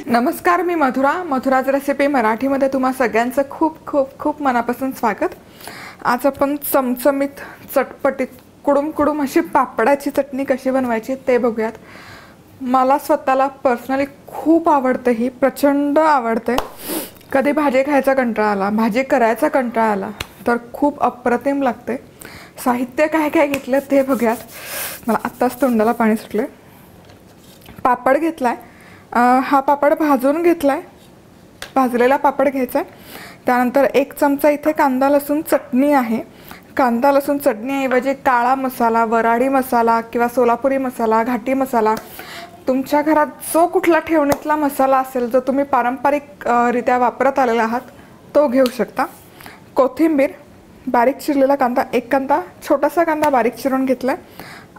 नमस्कार, मी मधुराज रेसिपी मराठीमध्ये तुम्हा सगळ्यांचं खूप खूप खूप मनापासून स्वागत। आज आपण चमचमीत चटपटीत कुडुम अशी पापडाची चटणी कशी बनवायची ते बघूयात। मला स्वतःला पर्सनली खूप आवडते, ही प्रचंड आवडते। कधी भाजी खायचा कंटाळा आला, भाजी करायचा कंटाळा आला तर खूप अप्रतिम लागते। साहित्य काय काय घेतलं ते बघूयात। मला आत्ताच तोंडाला पाणी सुटले। पापड घेतलाय, हा पापड भाजून घेतलाय, भाजलेला पापड घ्यायचा। त्यानंतर 1 चमचा इथे कांदा लसूण चटणी आहे। कांदा लसूण चटणी ऐवजी काळा मसाला, वराडी मसाला किंवा सोलापुरी मसाला, घाटी मसाला, तुमच्या घरात जो कुठला ठेवणीतला मसाला असेल जो तुम्ही पारंपरिक रित्या वापरत आलेला आहात तो घेऊ शकता। कोथिंबीर, बारीक चिरलेला कांदा, 1 कांदा, छोटासा कांदा बारीक चिरून घेतलाय।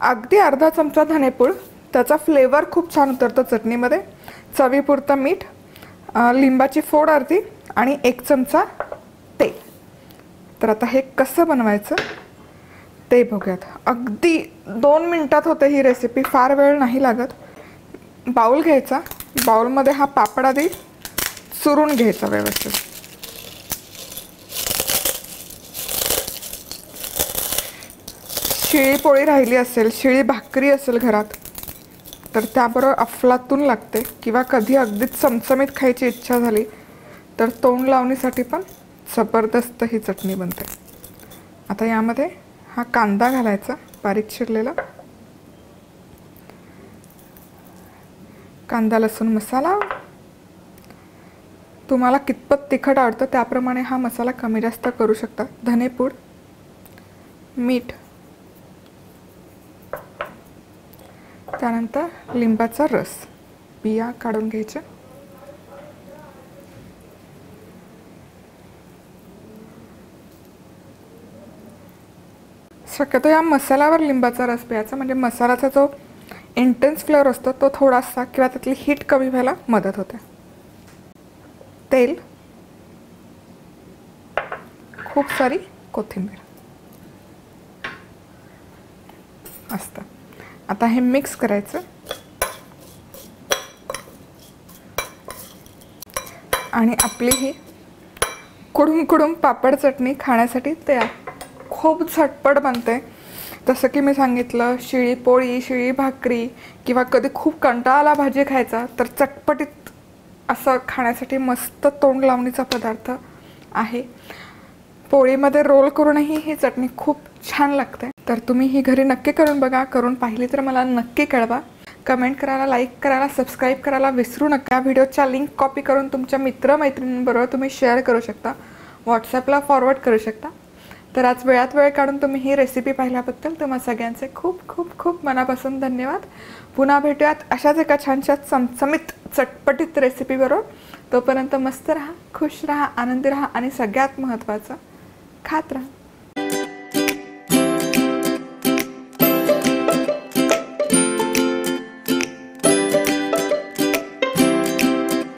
अगदी अर्धा चमचा धनेपूड, त्याचा फ्लेवर खूप छान उतरतो चटणीमध्ये। चवीपुरतं मीठ, लिंबाची फोड अर्धी आणि 1 चमचा तेल। तर आता हे कसं बनवायचं ते बघूयात। अगदी 2 मिनिटात होते ही रेसिपी, फार वेळ नाही लागत। बाउल घ्यायचा, बाउलमध्ये हा पापड आधी चुरून घ्यायचा व्यवस्थित। शिळी पोळी राहिली असेल, शिळी भाकरी असेल घरात तर त्याबरोबर अफलातून लागते, किंवा कधी अगदी चमचमीत खायची इच्छा झाली तर तोंड लावणीसाठी पण जबरदस्त ही चटणी बनते। आता यामध्ये हा कांदा घालायचा बारीक चिरलेला, कांदा लसूण मसाला। तुम्हाला कितपत तिखट आवडतं त्याप्रमाणे हा मसाला कमी जास्त करू शकता। धनेपूड, मीठ, त्यानंतर लिंबाचा रस, बिया काढून घ्यायच्या। शक्यतो या मसाल्यावर लिंबाचा रस प्यायचा, म्हणजे मसाल्याचा जो इंटेन्स फ्लेवर असतो तो थोडासा किंवा त्यातली हीट कमी व्हायला मदत होते। तेल, खूप सारी कोथिंबीर असतं। आता हे मिक्स करायचं आणि आपली ही कुडुम पापड चटणी खाण्यासाठी तयार। खूप झटपट बनते। जसं की मी सांगितलं, शिळी पोळी, शिळी भाकरी किंवा कधी खूप कंटाळा आला भाजी खायचा तर चटपटीत असं खाण्यासाठी मस्त तोंड लावणीचा पदार्थ आहे। पोळीमध्ये रोल करूनही ही चटणी खूप छान लागते। तर तुम्ही ही घरी नक्की करून बघा। करून पाहिली तर मला नक्की कळवा। कमेंट करायला, लाईक करायला, सबस्क्राईब करायला विसरू नका। व्हिडिओच्या लिंक कॉपी करून तुमच्या मित्रमैत्रिणींबरोबर तुम्ही शेअर करू शकता, व्हॉट्सॲपला फॉरवर्ड करू शकता। तर आज वेळात वेळ काढून तुम्ही ही रेसिपी पाहिल्याबद्दल तुम्हा सगळ्यांचे खूप खूप खूप मनापासून धन्यवाद। पुन्हा भेटूयात अशाच एका छानशा चमचमीत चटपटीत रेसिपीबरोबर। तोपर्यंत मस्त राहा, खुश राहा, आनंदी राहा आणि सगळ्यात महत्त्वाचं खात राहा।